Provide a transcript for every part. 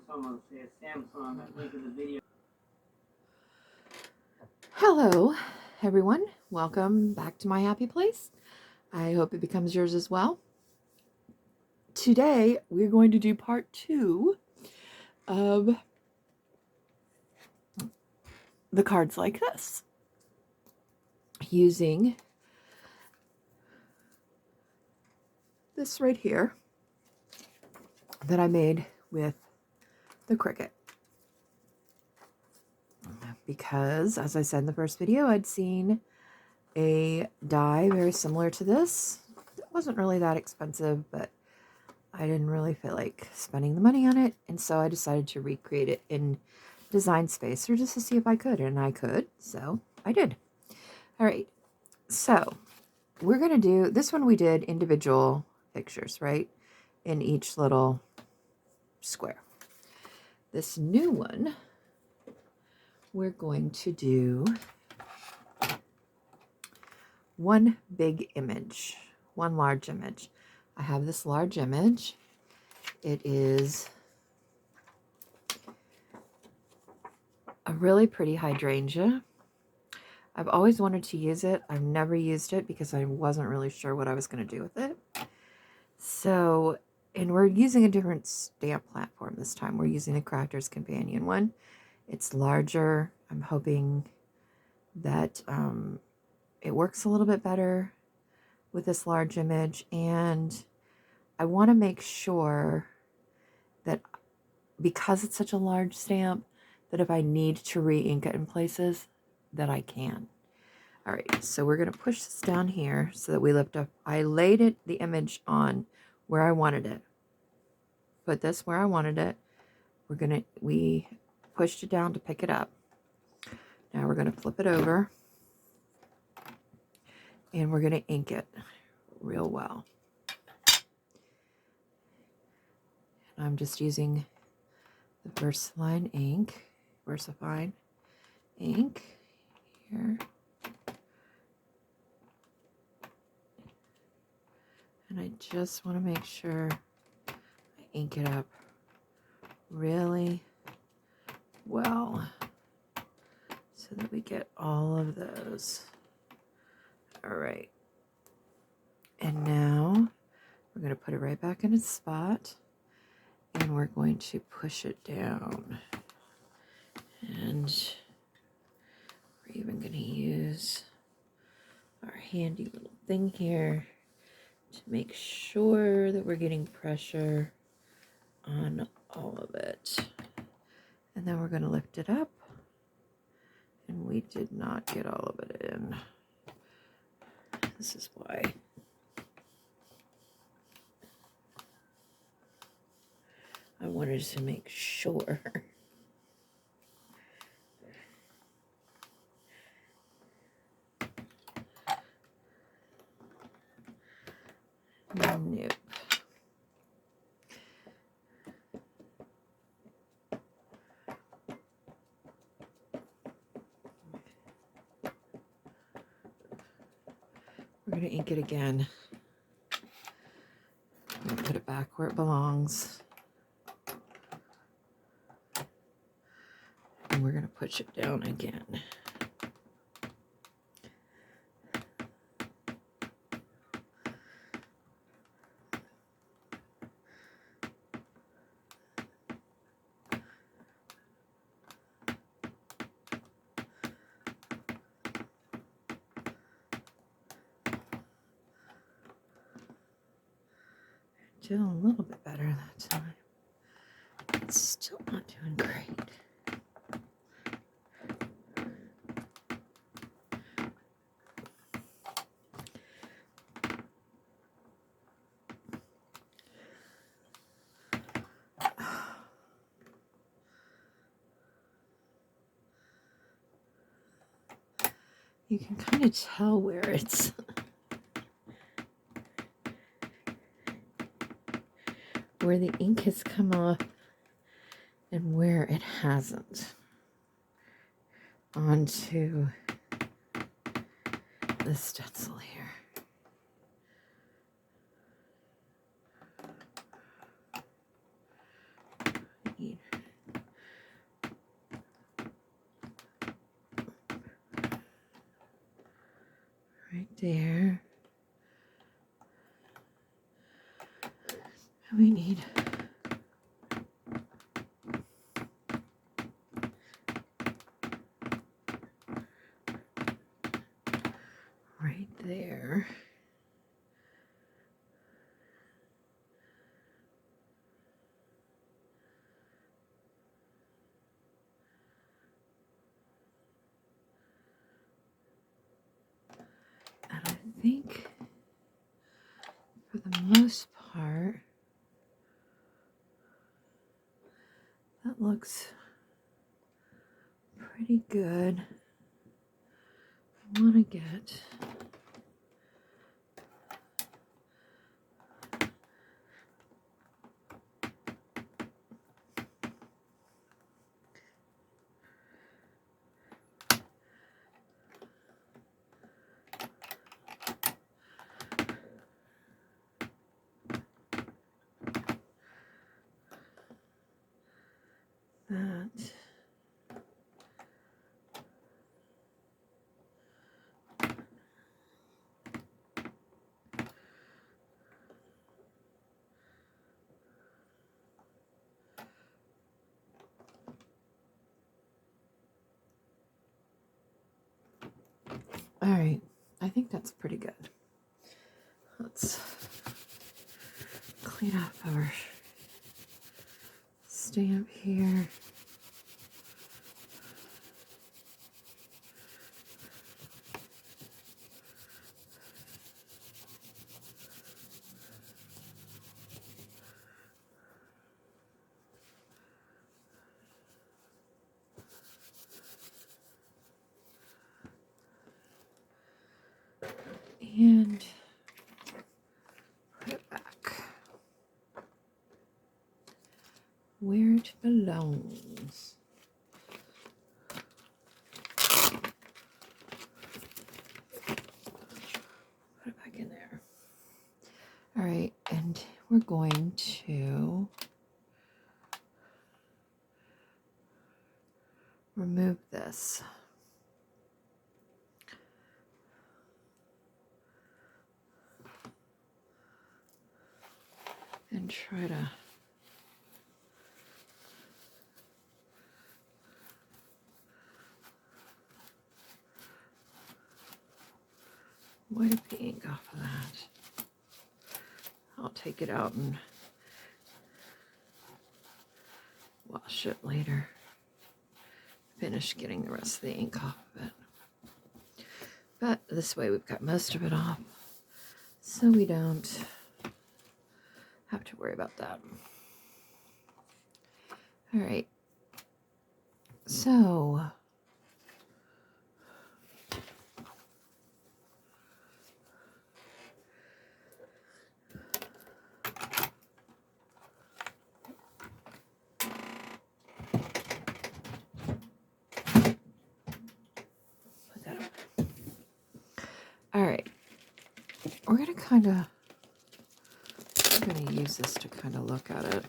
someone say Samsung. I link in the video. Hello, everyone. Welcome back to my happy place. I hope it becomes yours as well. Today, we're going to do part 2 of the cards like this, using this right here that I made with the Cricut. Because, as I said in the first video, I'd seen a die very similar to this. It wasn't really that expensive, but I didn't really feel like spending the money on it, and so I decided to recreate it in Design Space, or just to see if I could, and I could, so I did. All right, so we're going to do, this one we did individual pictures, right, in each little square. This new one, we're going to do one big image, one large image. I have this large image. It is a really pretty hydrangea. I've always wanted to use it. I've never used it because I wasn't really sure what I was going to do with it. So, and we're using a different stamp platform this time. We're using the Crafter's Companion one. It's larger. I'm hoping that it works a little bit better with this large image, and I want to make sure that because it's such a large stamp, that if I need to re-ink it in places, that I can. All right, so we're going to push this down here so that we lift up. I laid it, the image, on where I wanted it. Put this where I wanted it. We pushed it down to pick it up. Now we're going to flip it over, and we're going to ink it real well. And I'm just using the VersaFine ink here. And I just want to make sure I ink it up really well so that we get all of those. All right. And now we're going to put it right back in its spot, and we're going to push it down. And we're even going to use our handy little thing here to make sure that we're getting pressure on all of it. And then we're going to lift it up. And we did not get all of it in. This is why. I wanted to make sure. Nope. We're going to ink it again. I'm going to put it back where it belongs. And we're going to push it down again. Did a little bit better that time. It's still not doing great. You can kind of tell where it's where the ink has come off and where it hasn't onto the stencil here. I need there. And we need right there. And I think for the most part, that looks pretty good. I want to get that. All right, I think that's pretty good. Let's clean up our stamp here. And put it back where it belongs. Put it back in there. All right, and we're going to remove this. And try to wipe the ink off of that. I'll take it out and wash it later. Finish getting the rest of the ink off of it. But this way we've got most of it off, so we don't have to worry about that. All right, so put that up. All right, we're gonna kind of use this to kind of look at it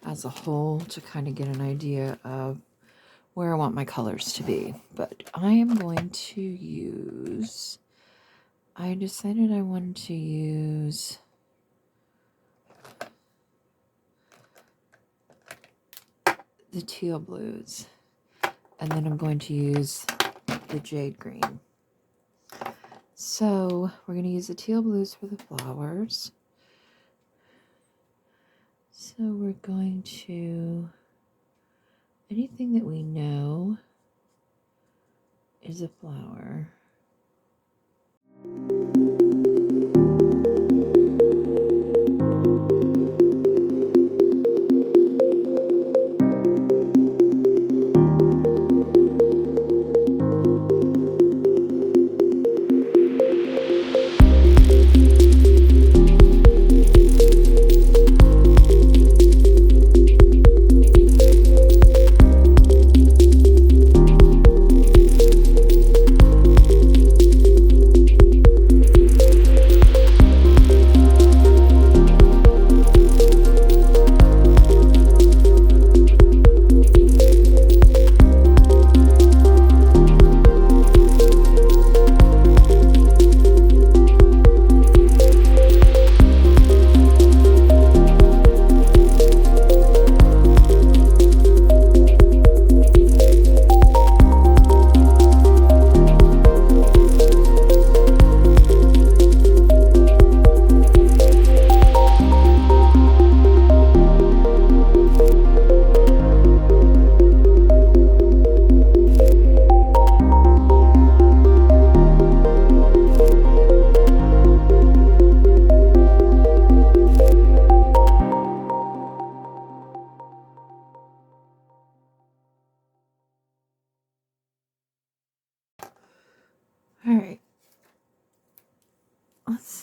as a whole to kind of get an idea of where I want my colors to be. But I am going to use, I decided I wanted to use the teal blues, and then I'm going to use the jade green. So we're going to use the teal blues for the flowers. So we're going to, anything that we know is a flower.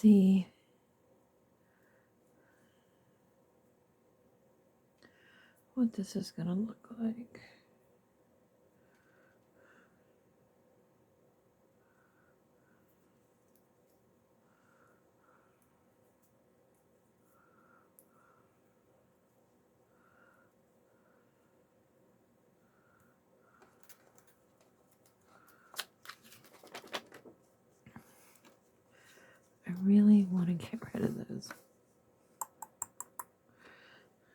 see what this is going to look like. I really want to get rid of those.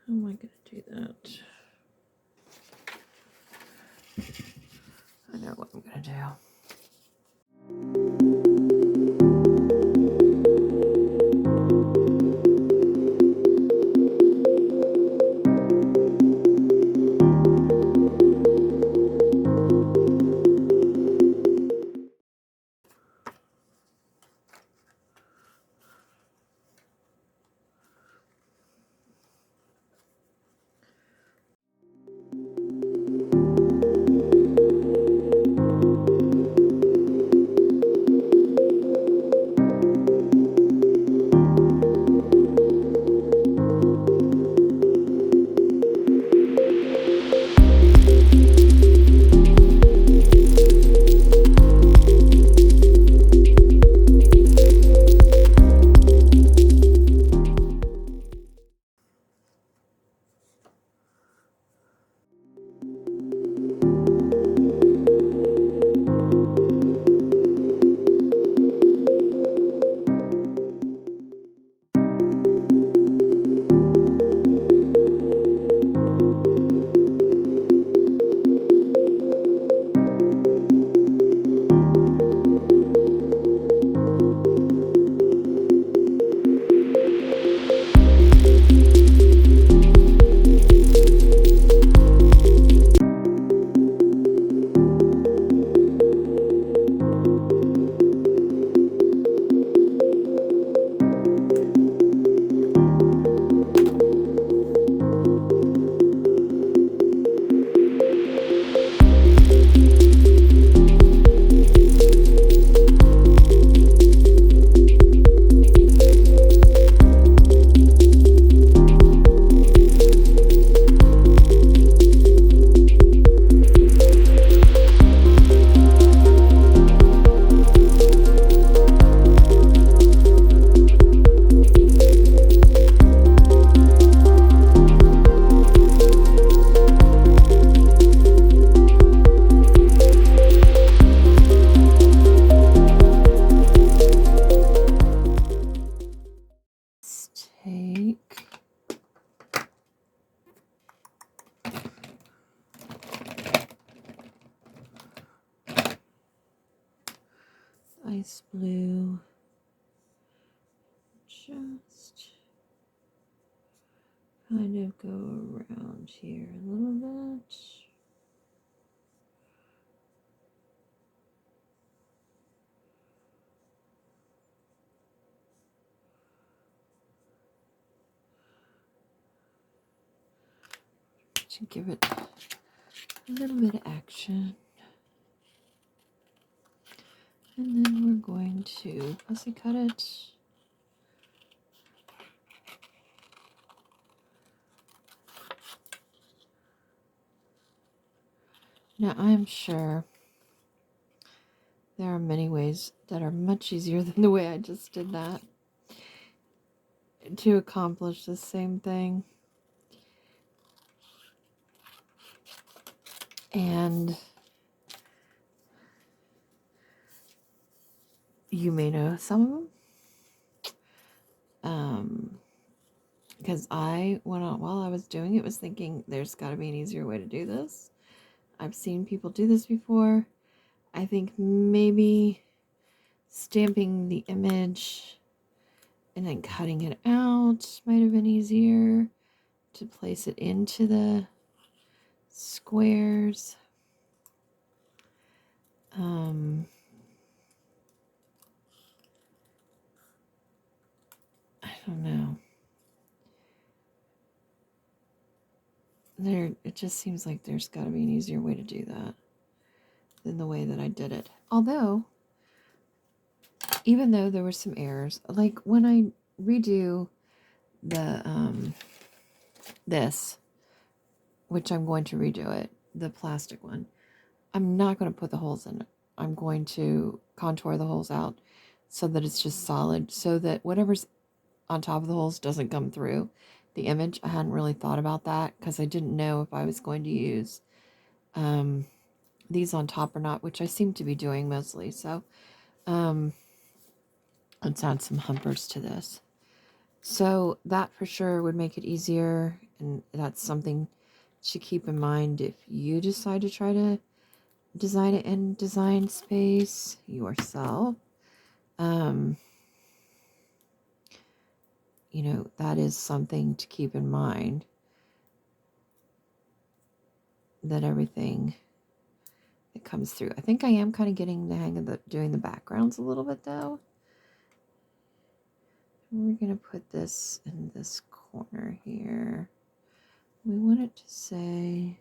How am I going to do that? I know what I'm going to do. Take ice blue, just kind of go around here a little bit. To give it a little bit of action. And then we're going to fussy cut it. Now I'm sure there are many ways that are much easier than the way I just did that to accomplish the same thing. And you may know some of them. Because I went on while I was doing it, was thinking there's got to be an easier way to do this. I've seen people do this before. I think maybe stamping the image and then cutting it out might have been easier to place it into the squares. I don't know. It just seems like there's got to be an easier way to do that than the way that I did it. Although, even though there were some errors, like when I redo the this, which I'm going to redo it, the plastic one, I'm not going to put the holes in it. I'm going to contour the holes out so that it's just solid, so that whatever's on top of the holes doesn't come through the image. I hadn't really thought about that because I didn't know if I was going to use these on top or not, which I seem to be doing mostly. So let's add some humpers to this. So that for sure would make it easier, and that's something to keep in mind if you decide to try to design it in Design Space yourself. You know, that is something to keep in mind, that everything that comes through. I think I am kind of getting the hang of doing the backgrounds a little bit though. We're going to put this in this corner here. We want it to say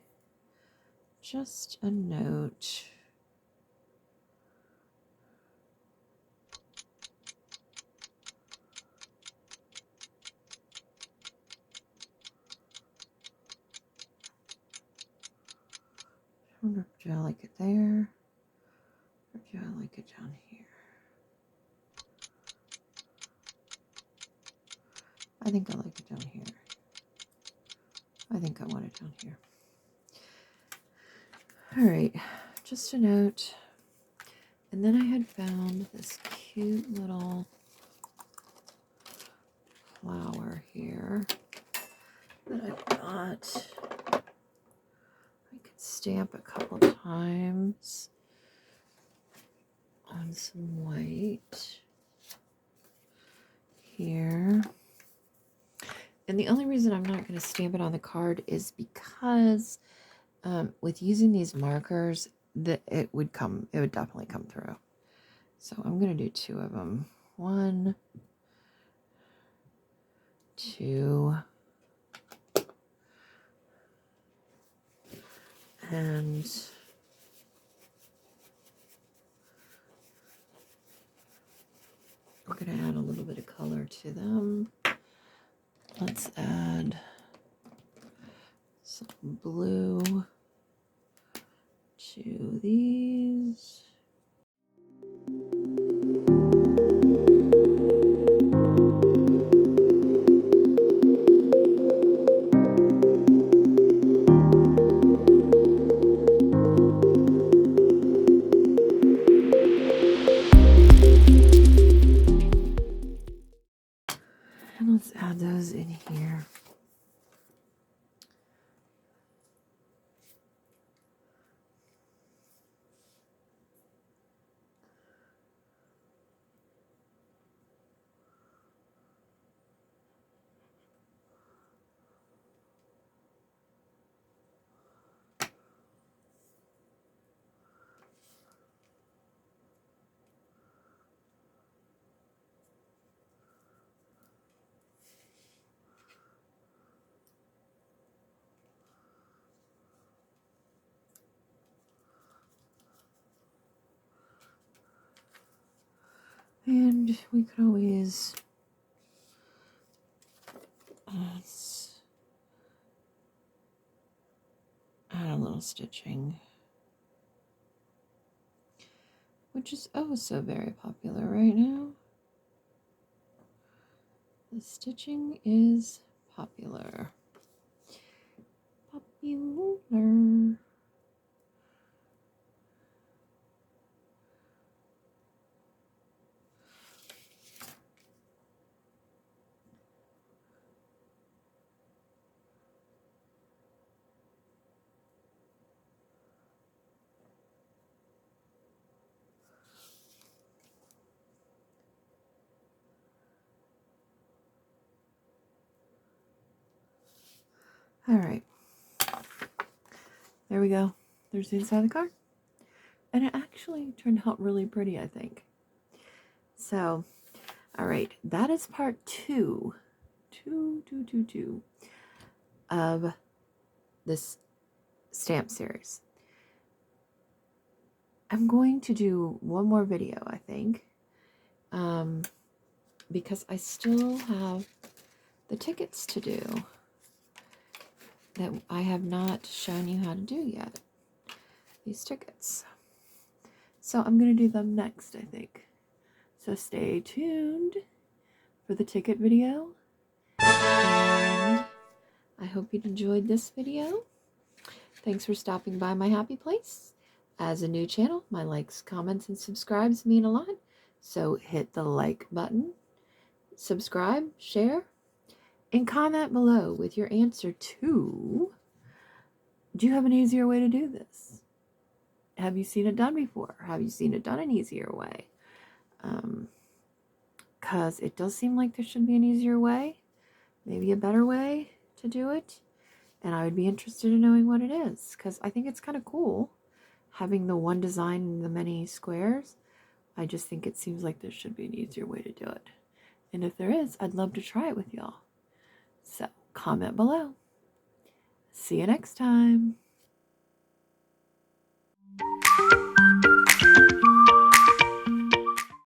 just a note. I wonder, do I like it there? Or do I like it down here? I think I like it down here. I think I want it down here. All right, just a note. And then I had found this cute little flower here that I thought I could stamp a couple times on some white here. And the only reason I'm not going to stamp it on the card is because with using these markers, it would definitely come through. So I'm going to do 2 of them. 1, 2, and we're going to add a little bit of color to them. Let's add some blue to these. And let's add those in here. And we could always add a little stitching, which is oh so very popular right now. The stitching is popular. Popular. All right. There we go. There's the inside of the card. And it actually turned out really pretty, I think. So, all right. That is part 2. Two of this stamp series. I'm going to do one more video, I think. because I still have the tickets to do that I have not shown you how to do yet. These tickets. So I'm going to do them next, I think. So stay tuned for the ticket video. And I hope you enjoyed this video. Thanks for stopping by my happy place. As a new channel, my likes, comments, and subscribes mean a lot. So hit the like button, subscribe, share, and comment below with your answer to, do you have an easier way to do this? Have you seen it done before? Have you seen it done an easier way? Because it does seem like there should be an easier way, maybe a better way to do it. And I would be interested in knowing what it is, because I think it's kind of cool having the one design in the many squares. I just think it seems like there should be an easier way to do it. And if there is, I'd love to try it with y'all. So comment below. See you next time.